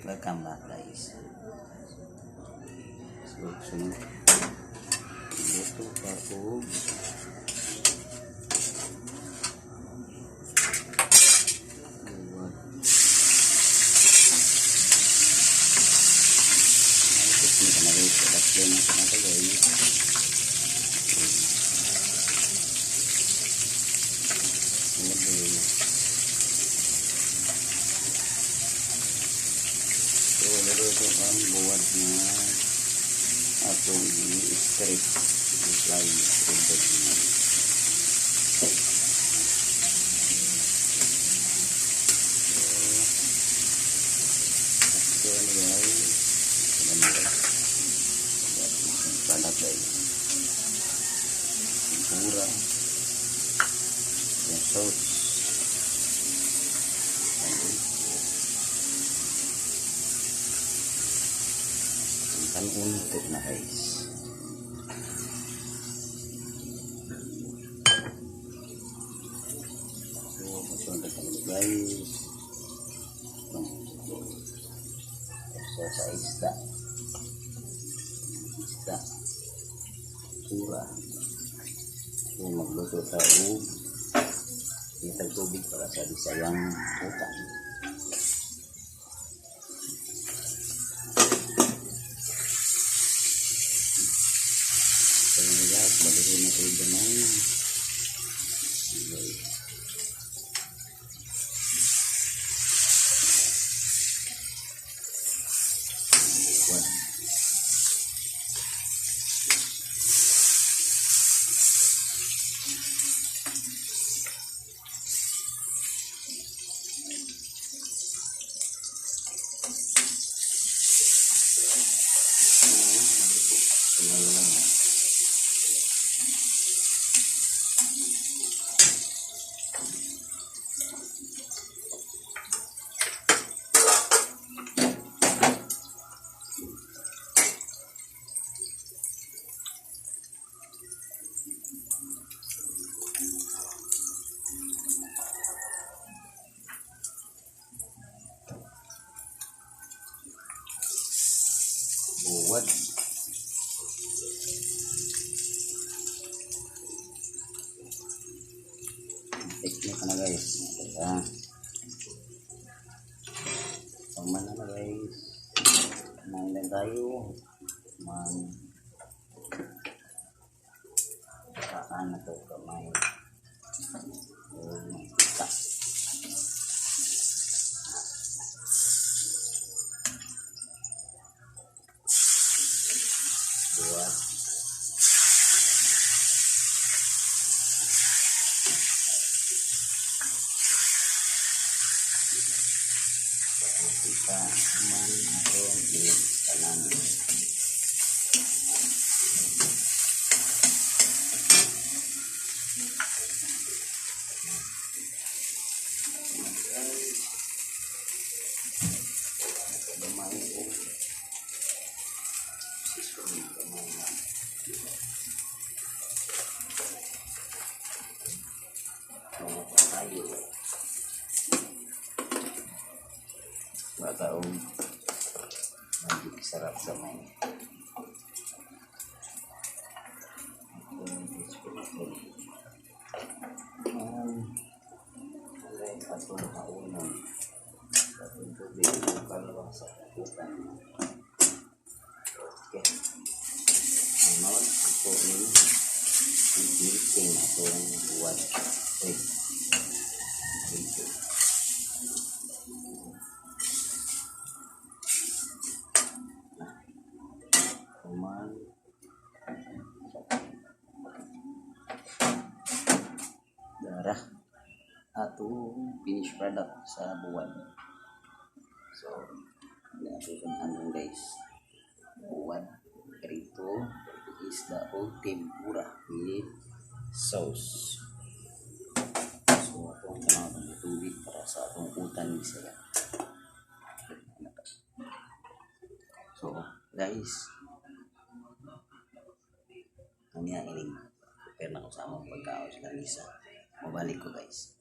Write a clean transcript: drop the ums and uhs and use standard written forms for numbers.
Welcome back guys. So, sunod. Dito pa po. So, luluto ang buwad na atong i-strip i-fly tubig na. So, ano guys? Alam mo guys. Yung product guys. Yung pura. Yung sauce. Kan untuk na guys. So, masunod kami guys. So, sa isda. Sura. So, magluto sa itag tubig para sa disayang utang. Balikin na kayo naman. Buwad. Teknik na guys. Kaya pangman na guys. Kumain lang tayo. Saan na ito kamay. Kita. Buat kita man atong tanan. Bataong magiging sarap sa may atong kaunan atong tubig ng kalawang sa kaputan. Okay, ano ako ni i-meeting atong buwan dito. Darah atong finished product sa buwan. So, natin guys. Buwan, prito, isda o tempura with sauce. So, atong tanawag ng tubig para sa atong utan ni sila. So, guys, kami ang iling prepare na ko sa among pagkaon sa kanisa. Mabalik ko guys.